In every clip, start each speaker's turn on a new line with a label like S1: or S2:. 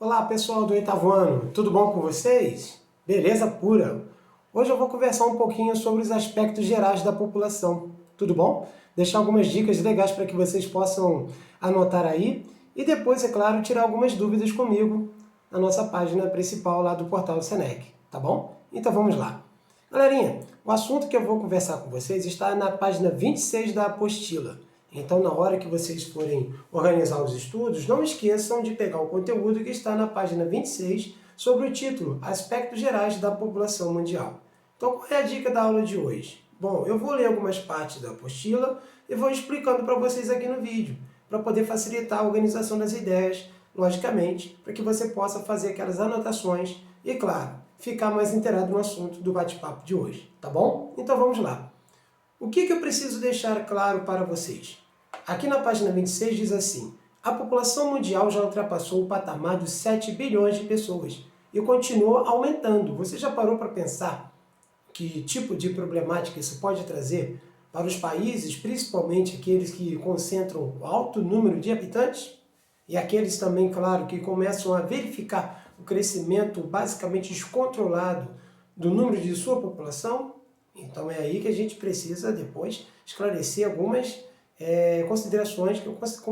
S1: Olá pessoal do oitavo ano, tudo bom com vocês? Beleza pura! Hoje eu vou conversar um pouquinho sobre os aspectos gerais da população, tudo bom? Deixar algumas dicas legais para que vocês possam anotar aí e depois, é claro, tirar algumas dúvidas comigo na nossa página principal lá do portal do Senec, tá bom? Então vamos lá. Galerinha, o assunto que eu vou conversar com vocês está na página 26 da apostila. Então, na hora que vocês forem organizar os estudos, não esqueçam de pegar o conteúdo que está na página 26 sobre o título Aspectos Gerais da População Mundial. Então, qual é a dica da aula de hoje? Bom, eu vou ler algumas partes da apostila e vou explicando para vocês aqui no vídeo, para poder facilitar a organização das ideias, logicamente, para que você possa fazer aquelas anotações e, claro, ficar mais inteirado no assunto do bate-papo de hoje, tá bom? Então vamos lá. O que eu preciso deixar claro para vocês? Aqui na página 26 diz assim: a população mundial já ultrapassou o patamar dos 7 bilhões de pessoas e continua aumentando. Você já parou para pensar que tipo de problemática isso pode trazer para os países, principalmente aqueles que concentram alto número de habitantes? E aqueles também, claro, que começam a verificar o crescimento basicamente descontrolado do número de sua população? Então é aí que a gente precisa depois esclarecer algumas considerações que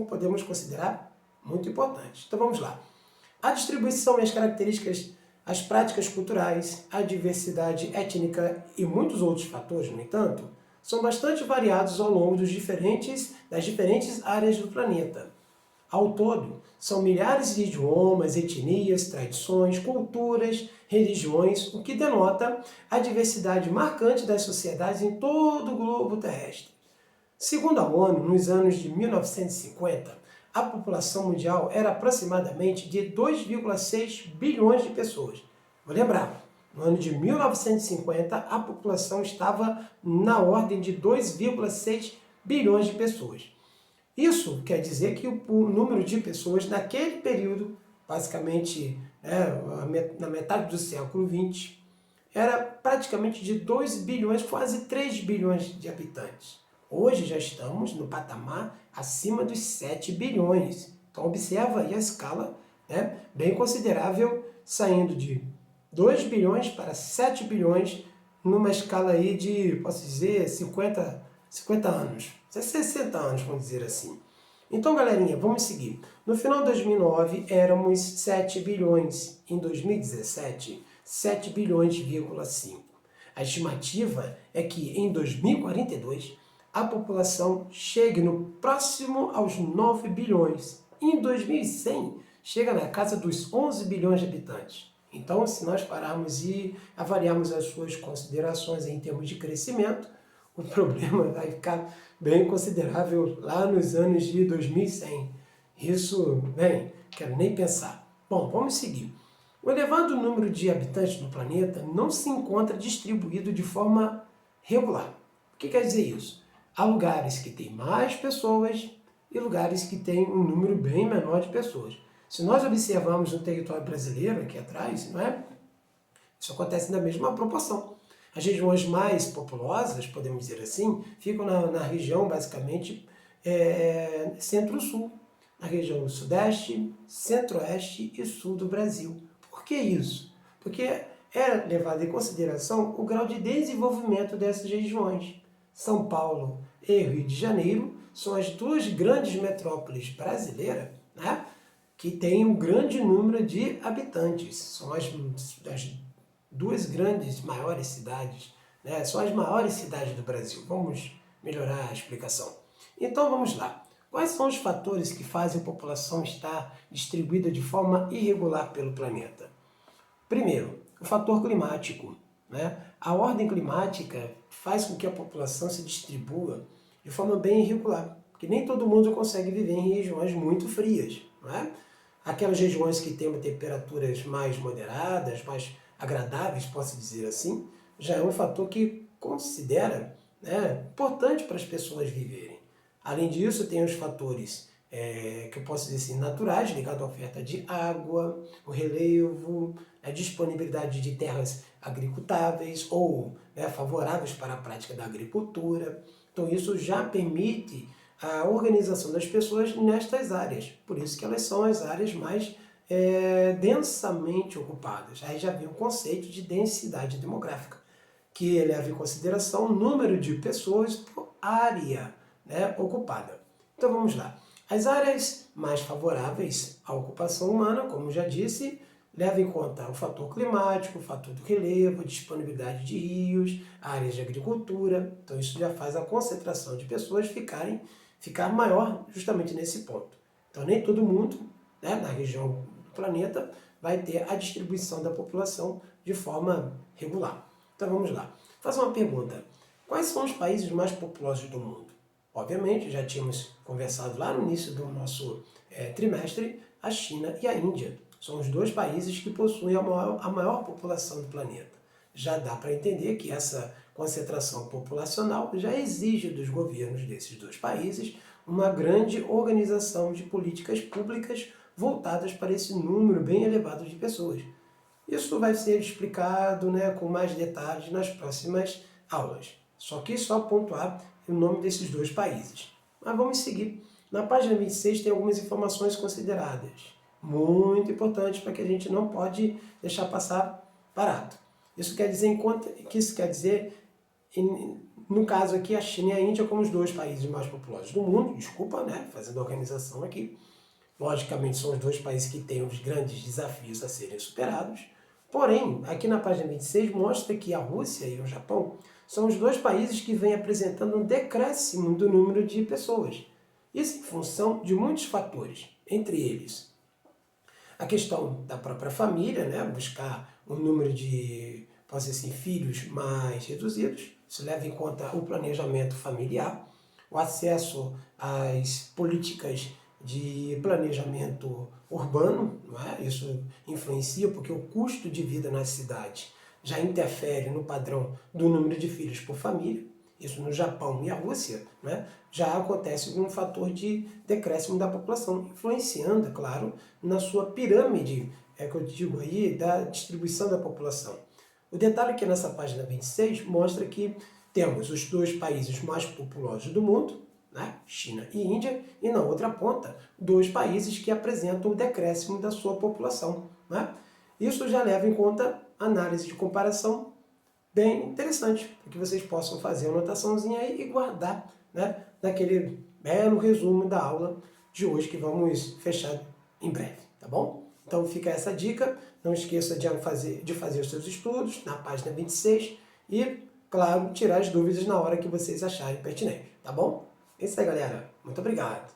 S1: podemos considerar muito importantes. Então vamos lá. A distribuição e as características, as práticas culturais, a diversidade étnica e muitos outros fatores, no entanto, são bastante variados ao longo das diferentes áreas do planeta. Ao todo, são milhares de idiomas, etnias, tradições, culturas, religiões, o que denota a diversidade marcante das sociedades em todo o globo terrestre. Segundo a ONU, nos anos de 1950, a população mundial era aproximadamente de 2,6 bilhões de pessoas. Vou lembrar, no ano de 1950, a população estava na ordem de 2,6 bilhões de pessoas. Isso quer dizer que o número de pessoas naquele período, basicamente na metade do século XX, era praticamente de 2 bilhões, quase 3 bilhões de habitantes. Hoje já estamos no patamar acima dos 7 bilhões. Então observa aí a escala bem considerável, saindo de 2 bilhões para 7 bilhões, numa escala aí de, posso dizer, 50 anos. 60 anos, vamos dizer assim. Então, galerinha, vamos seguir. No final de 2009, éramos 7 bilhões. Em 2017, 7 bilhões,5. A estimativa é que em 2042 a população chegue no próximo aos 9 bilhões. Em 2100, chega na casa dos 11 bilhões de habitantes. Então, se nós pararmos e avaliarmos as suas considerações em termos de crescimento, o problema vai ficar bem considerável lá nos anos de 2100. Isso, bem, quero nem pensar. Bom, vamos seguir. O elevado número de habitantes no planeta não se encontra distribuído de forma regular. O que quer dizer isso? Há lugares que têm mais pessoas e lugares que têm um número bem menor de pessoas. Se nós observarmos no território brasileiro, aqui atrás, não é? Isso acontece na mesma proporção. As regiões mais populosas, podemos dizer assim, ficam na região, basicamente, centro-sul. Na região sudeste, centro-oeste e sul do Brasil. Por que isso? Porque é levado em consideração o grau de desenvolvimento dessas regiões. São Paulo e Rio de Janeiro são as duas grandes metrópoles brasileiras, né, que têm um grande número de habitantes. São as duas grandes, maiores cidades, né, são as maiores cidades do Brasil. Vamos melhorar a explicação. Então vamos lá. Quais são os fatores que fazem a população estar distribuída de forma irregular pelo planeta? Primeiro, o fator climático. A ordem climática faz com que a população se distribua de forma bem irregular, porque nem todo mundo consegue viver em regiões muito frias. Aquelas regiões que têm temperaturas mais moderadas, mais agradáveis, posso dizer assim, já é um fator que considera importante para as pessoas viverem. Além disso, tem os fatores que eu posso dizer assim, naturais, ligados à oferta de água, o relevo, a disponibilidade de terras agricultáveis ou favoráveis para a prática da agricultura. Então isso já permite a organização das pessoas nestas áreas. Por isso que elas são as áreas mais densamente ocupadas. Aí já vem o conceito de densidade demográfica, que leva em consideração o número de pessoas por área, né, ocupada. Então vamos lá. As áreas mais favoráveis à ocupação humana, como já disse, levam em conta o fator climático, o fator do relevo, disponibilidade de rios, áreas de agricultura. Então isso já faz a concentração de pessoas ficar maior justamente nesse ponto. Então nem todo mundo, né, na região do planeta vai ter a distribuição da população de forma regular. Então vamos lá. Fazer uma pergunta. Quais são os países mais populosos do mundo? Obviamente, já tínhamos conversado lá no início do nosso trimestre, a China e a Índia. São os dois países que possuem a maior população do planeta. Já dá para entender que essa concentração populacional já exige dos governos desses dois países uma grande organização de políticas públicas voltadas para esse número bem elevado de pessoas. Isso vai ser explicado, né, com mais detalhes nas próximas aulas. Só que só pontuar o nome desses dois países. Mas vamos seguir. Na página 26 tem algumas informações consideradas, muito importantes, para que a gente não pode deixar passar barato. Isso quer dizer, no caso aqui, a China e a Índia como os dois países mais populosos do mundo, desculpa, né, fazendo a organização aqui. Logicamente, são os dois países que têm os grandes desafios a serem superados. Porém, aqui na página 26 mostra que a Rússia e o Japão são os dois países que vêm apresentando um decréscimo do número de pessoas. Isso em função de muitos fatores, entre eles a questão da própria família, né? Buscar um número de, pode ser assim, filhos mais reduzidos. Isso leva em conta o planejamento familiar, o acesso às políticas de planejamento urbano, não é? Isso influencia porque o custo de vida na cidade já interfere no padrão do número de filhos por família. Isso no Japão e a Rússia, né, já acontece com um fator de decréscimo da população, influenciando, é claro, na sua pirâmide, que eu digo aí, da distribuição da população. O detalhe aqui nessa página 26 mostra que temos os dois países mais populosos do mundo, né, China e Índia, e na outra ponta, dois países que apresentam o decréscimo da sua população. Né? Isso já leva em conta análise de comparação bem interessante, para que vocês possam fazer a anotaçãozinha aí e guardar, né, naquele belo resumo da aula de hoje que vamos fechar em breve, tá bom? Então fica essa dica, não esqueça de fazer os seus estudos na página 26 e, claro, tirar as dúvidas na hora que vocês acharem pertinente, tá bom? É isso aí, galera. Muito obrigado.